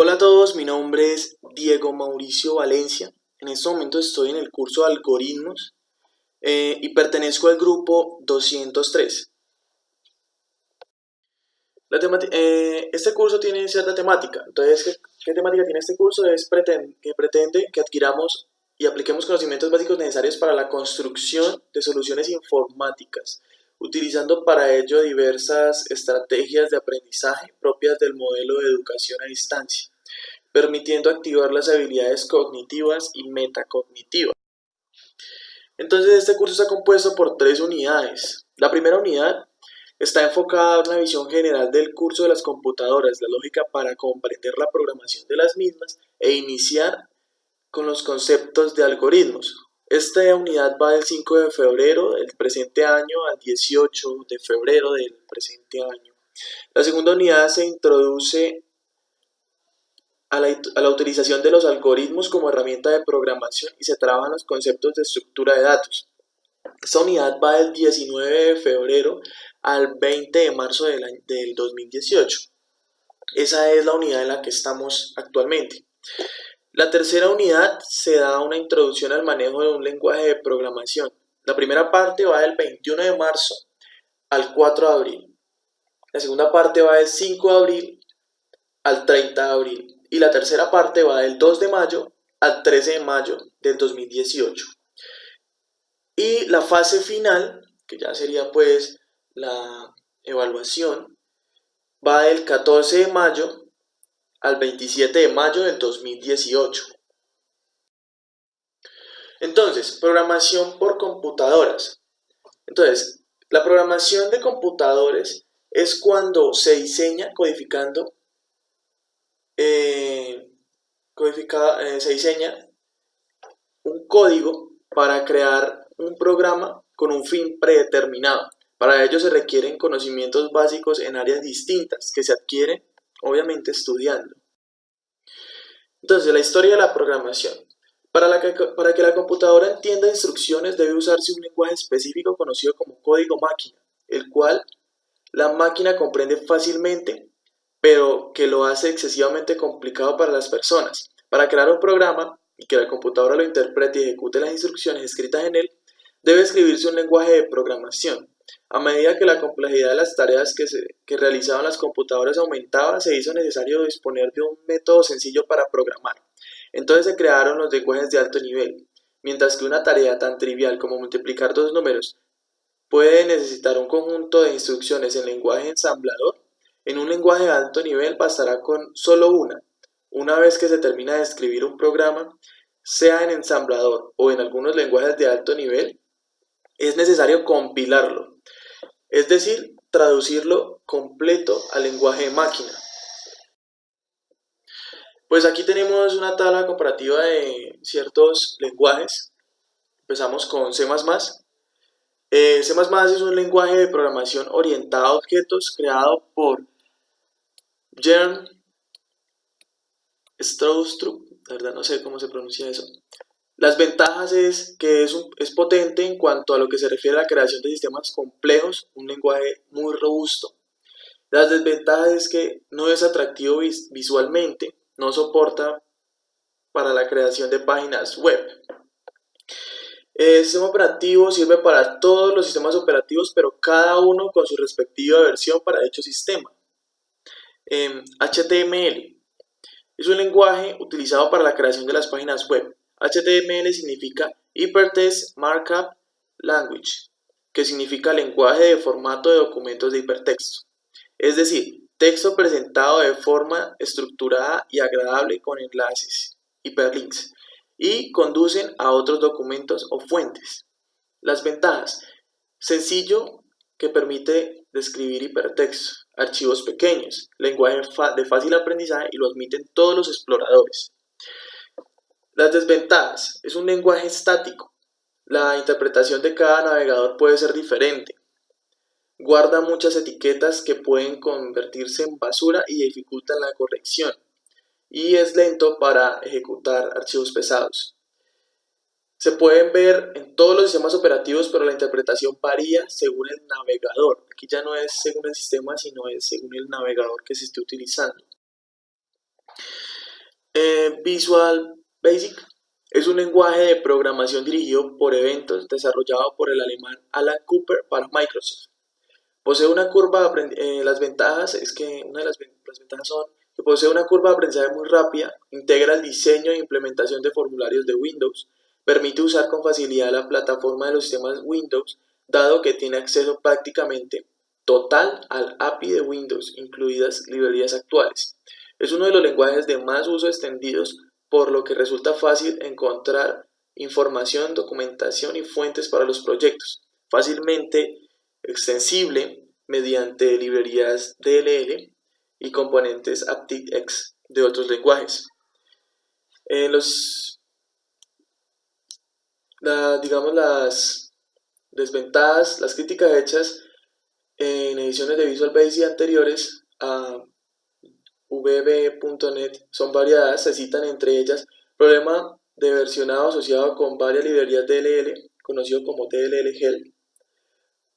Hola a todos, mi nombre es Diego Mauricio Valencia. En este momento estoy en el curso de algoritmos y pertenezco al grupo 203. Este curso tiene cierta temática. Entonces, ¿qué temática tiene este curso? Que pretende que adquiramos y apliquemos conocimientos básicos necesarios para la construcción de soluciones informáticas, utilizando para ello diversas estrategias de aprendizaje propias del modelo de educación a distancia, permitiendo activar las habilidades cognitivas y metacognitivas. Entonces este curso está compuesto por 3 unidades. La primera unidad está enfocada a una visión general del curso de las computadoras, la lógica para comprender la programación de las mismas e iniciar con los conceptos de algoritmos. Esta unidad va del 5 de febrero del presente año al 18 de febrero del presente año. La segunda unidad se introduce a la utilización de los algoritmos como herramienta de programación y se trabajan los conceptos de estructura de datos. Esta unidad va del 19 de febrero al 20 de marzo del 2018. Esa es la unidad en la que estamos actualmente. La tercera unidad se da una introducción al manejo de un lenguaje de programación. La primera parte va del 21 de marzo al 4 de abril. La segunda parte va del 5 de abril al 30 de abril. Y la tercera parte va del 2 de mayo al 13 de mayo del 2018. Y la fase final, que ya sería pues la evaluación, va del 14 de mayo al 27 de mayo del 2018. Entonces, programación por computadoras. Entonces, la programación de computadores es cuando se diseña codificando se diseña un código para crear un programa con un fin predeterminado. Para ello se requieren conocimientos básicos en áreas distintas que se adquieren, obviamente, estudiando. Entonces, la historia de la programación. Para que la computadora entienda instrucciones debe usarse un lenguaje específico conocido como código máquina, el cual la máquina comprende fácilmente, pero que lo hace excesivamente complicado para las personas. Para crear un programa y que la computadora lo interprete y ejecute las instrucciones escritas en él, debe escribirse un lenguaje de programación. A medida que la complejidad de las tareas que realizaban las computadoras aumentaba, se hizo necesario disponer de un método sencillo para programar. Entonces se crearon los lenguajes de alto nivel, mientras que una tarea tan trivial como multiplicar dos números puede necesitar un conjunto de instrucciones en lenguaje ensamblador. En un lenguaje de alto nivel bastará con solo una. Una vez que se termina de escribir un programa, sea en ensamblador o en algunos lenguajes de alto nivel, es necesario compilarlo, es decir, traducirlo completo al lenguaje de máquina. Pues aquí tenemos una tabla comparativa de ciertos lenguajes. Empezamos con C++. C++ es un lenguaje de programación orientado a objetos creado por Jern Stroustrup, la verdad no sé cómo se pronuncia eso. Las ventajas es que es potente en cuanto a lo que se refiere a la creación de sistemas complejos, un lenguaje muy robusto. Las desventajas es que no es atractivo visualmente, no soporta para la creación de páginas web. El sistema operativo sirve para todos los sistemas operativos, pero cada uno con su respectiva versión para dicho sistema. HTML es un lenguaje utilizado para la creación de las páginas web. HTML significa Hypertext Markup Language, que significa lenguaje de formato de documentos de hipertexto. Es decir, texto presentado de forma estructurada y agradable con enlaces, hiperlinks, y conducen a otros documentos o fuentes. Las ventajas: sencillo, que permite describir hipertexto, archivos pequeños, lenguaje de fácil aprendizaje y lo admiten todos los exploradores. Las desventajas: es un lenguaje estático, la interpretación de cada navegador puede ser diferente, guarda muchas etiquetas que pueden convertirse en basura y dificultan la corrección, y es lento para ejecutar archivos pesados. Se pueden ver en todos los sistemas operativos, pero la interpretación varía según el navegador. Aquí ya no es según el sistema, sino es según el navegador que se esté utilizando. Visual Basic es un lenguaje de programación dirigido por eventos desarrollado por el alemán Alan Cooper para Microsoft. Posee una curva de las ventajas es que una de las ventajas son que posee una curva de aprendizaje muy rápida, integra el diseño e implementación de formularios de Windows, permite usar con facilidad la plataforma de los sistemas Windows, dado que tiene acceso prácticamente total al API de Windows, incluidas librerías actuales. Es uno de los lenguajes de más uso extendidos, por lo que resulta fácil encontrar información, documentación y fuentes para los proyectos. Fácilmente extensible mediante librerías DLL y componentes aptX de otros lenguajes. Digamos las desventajas, las críticas hechas en ediciones de Visual Basic anteriores a VB.NET son variadas, se citan entre ellas problema de versionado asociado con varias librerías DLL, conocido como DLL Help,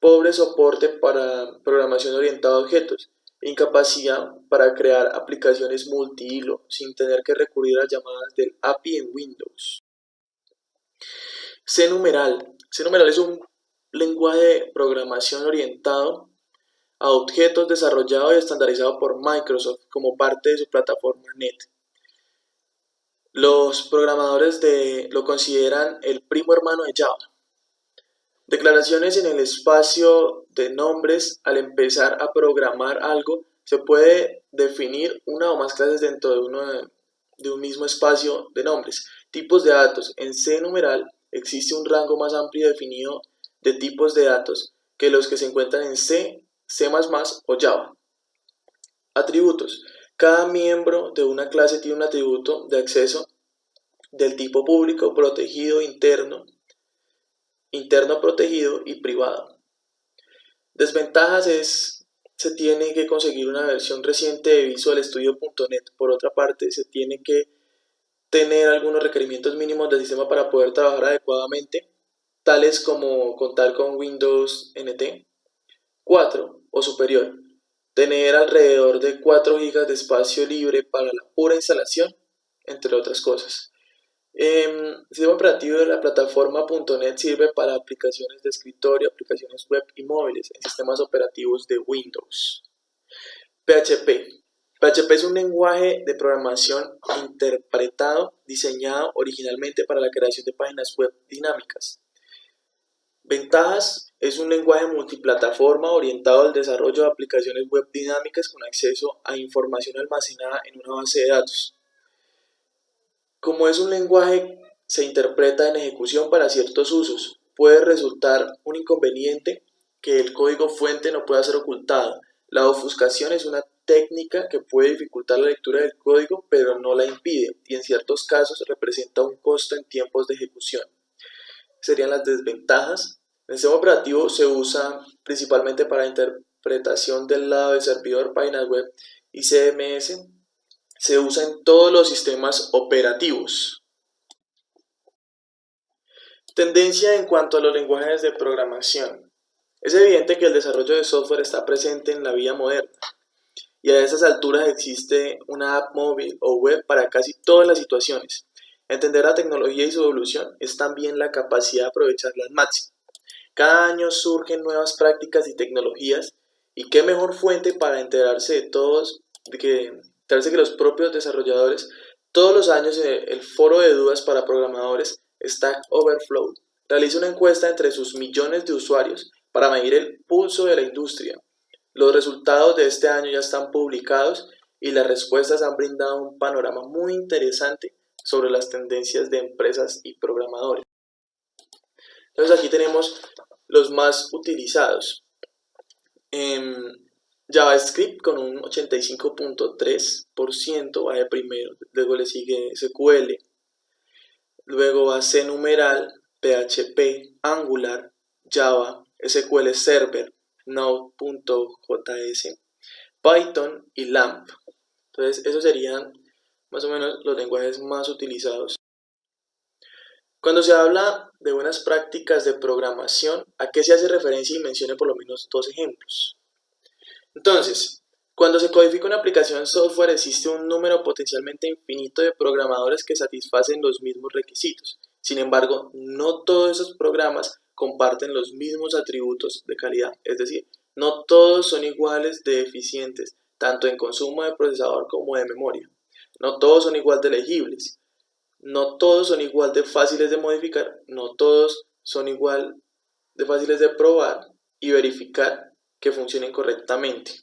pobre soporte para programación orientada a objetos, incapacidad para crear aplicaciones multihilo sin tener que recurrir a llamadas del API en Windows. C-Numeral. C-Numeral es un lenguaje de programación orientado a objetos desarrollado y estandarizado por Microsoft como parte de su plataforma .NET. Los programadores lo consideran el primo hermano de Java. Declaraciones en el espacio de nombres. Al empezar a programar algo, se puede definir una o más clases dentro de un mismo espacio de nombres. Tipos de datos. En C-Numeral existe un rango más amplio definido de tipos de datos que los que se encuentran en C, C++ o Java. Atributos. Cada miembro de una clase tiene un atributo de acceso del tipo público, protegido, interno protegido y privado. Desventajas se tiene que conseguir una versión reciente de Visual Studio.NET. Por otra parte, se tiene que tener algunos requerimientos mínimos del sistema para poder trabajar adecuadamente, tales como contar con Windows NT 4 o superior, tener alrededor de 4 GB de espacio libre para la pura instalación, entre otras cosas. El sistema operativo de la plataforma .NET sirve para aplicaciones de escritorio, aplicaciones web y móviles en sistemas operativos de Windows. PHP. PHP es un lenguaje de programación interpretado, diseñado originalmente para la creación de páginas web dinámicas. Ventajas: es un lenguaje multiplataforma orientado al desarrollo de aplicaciones web dinámicas con acceso a información almacenada en una base de datos. Como es un lenguaje, se interpreta en ejecución para ciertos usos. Puede resultar un inconveniente que el código fuente no pueda ser ocultado. La ofuscación es una técnica que puede dificultar la lectura del código, pero no la impide, y en ciertos casos representa un costo en tiempos de ejecución. Serían las desventajas. El sistema operativo se usa principalmente para interpretación del lado del servidor, páginas web y CMS. Se usa en todos los sistemas operativos. Tendencia en cuanto a los lenguajes de programación. Es evidente que el desarrollo de software está presente en la vida moderna, y a esas alturas existe una app móvil o web para casi todas las situaciones. Entender la tecnología y su evolución es también la capacidad de aprovecharla al máximo. Cada año surgen nuevas prácticas y tecnologías, y qué mejor fuente para enterarse que los propios desarrolladores. Todos los años el foro de dudas para programadores Stack Overflow realiza una encuesta entre sus millones de usuarios para medir el pulso de la industria. Los resultados de este año ya están publicados y las respuestas han brindado un panorama muy interesante sobre las tendencias de empresas y programadores. Entonces aquí tenemos los más utilizados. JavaScript con un 85.3% va de primero, luego le sigue SQL, luego va C-Numeral, PHP, Angular, Java, SQL Server, Node.js, Python y LAMP. Entonces esos serían más o menos los lenguajes más utilizados. Cuando se habla de buenas prácticas de programación, ¿a qué se hace referencia? Y mencione por lo menos dos ejemplos. Entonces, Cuando se codifica una aplicación software existe un número potencialmente infinito de programadores que satisfacen los mismos requisitos. Sin embargo, no todos esos programas comparten los mismos atributos de calidad, es decir, no todos son iguales de eficientes, tanto en consumo de procesador como de memoria. No todos son igual de legibles, no todos son igual de fáciles de modificar, no todos son igual de fáciles de probar y verificar que funcionen correctamente.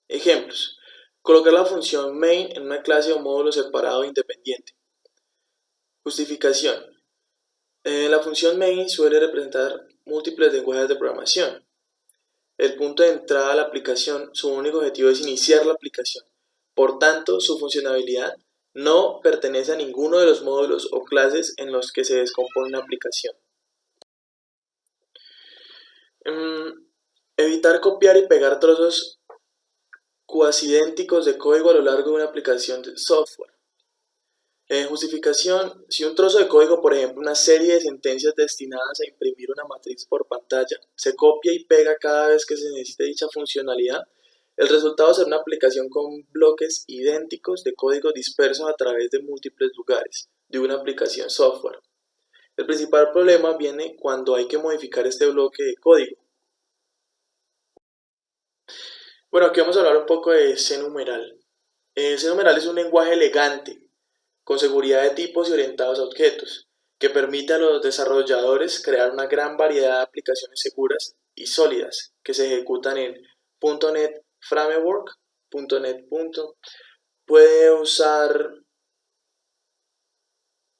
Ejemplos. Colocar la función main en una clase o módulo separado e independiente. Justificación. La función main suele representar múltiples lenguajes de programación. El punto de entrada a la aplicación, su único objetivo es iniciar la aplicación. Por tanto, su funcionalidad no pertenece a ninguno de los módulos o clases en los que se descompone una aplicación. Evitar copiar y pegar trozos cuasi idénticos de código a lo largo de una aplicación de software. Justificación. Si un trozo de código, por ejemplo, una serie de sentencias destinadas a imprimir una matriz por pantalla, se copia y pega cada vez que se necesite dicha funcionalidad, el resultado será una aplicación con bloques idénticos de código dispersos a través de múltiples lugares de una aplicación software. El principal problema viene cuando hay que modificar este bloque de código. Bueno, aquí vamos a hablar un poco de C-numeral. C-numeral es un lenguaje elegante, con seguridad de tipos y orientados a objetos, que permite a los desarrolladores crear una gran variedad de aplicaciones seguras y sólidas que se ejecutan en .NET Framework, .NET. Puede usar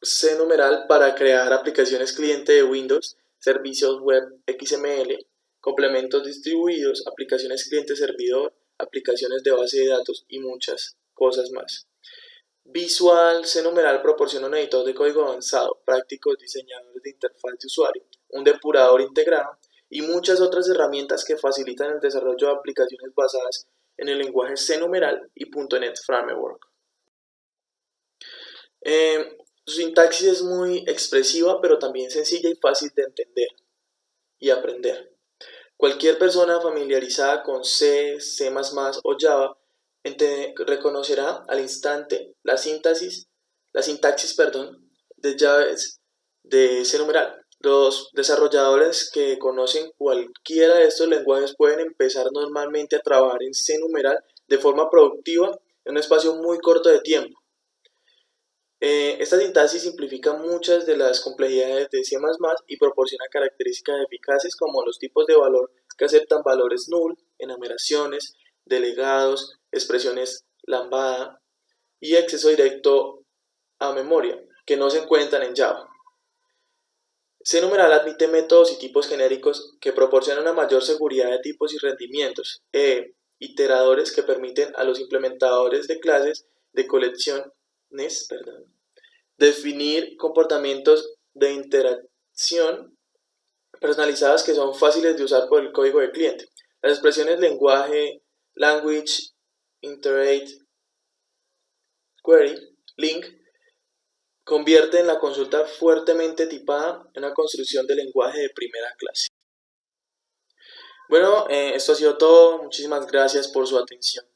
C-numeral para crear aplicaciones cliente de Windows, servicios web XML, complementos distribuidos, aplicaciones cliente-servidor, aplicaciones de base de datos y muchas cosas más. Visual C-numeral proporciona un editor de código avanzado, prácticos diseñadores de interfaz de usuario, un depurador integrado y muchas otras herramientas que facilitan el desarrollo de aplicaciones basadas en el lenguaje C-numeral y .NET Framework. Su sintaxis es muy expresiva, pero también sencilla y fácil de entender y aprender. Cualquier persona familiarizada con C, C++ o Java reconocerá al instante la sintaxis de llaves de C-numeral. Los desarrolladores que conocen cualquiera de estos lenguajes pueden empezar normalmente a trabajar en C-numeral de forma productiva en un espacio muy corto de tiempo. Esta sintaxis simplifica muchas de las complejidades de C++ y proporciona características eficaces como los tipos de valor que aceptan valores null, enumeraciones, delegados, expresiones lambda y acceso directo a memoria, que no se encuentran en Java. C-numeral admite métodos y tipos genéricos que proporcionan una mayor seguridad de tipos y rendimientos, iteradores que permiten a los implementadores de clases de colecciones definir comportamientos de interacción personalizadas que son fáciles de usar por el código del cliente. Las expresiones lenguaje, language, iterate, query, link convierten la consulta fuertemente tipada en una construcción de lenguaje de primera clase. Bueno, esto ha sido todo. Muchísimas gracias por su atención.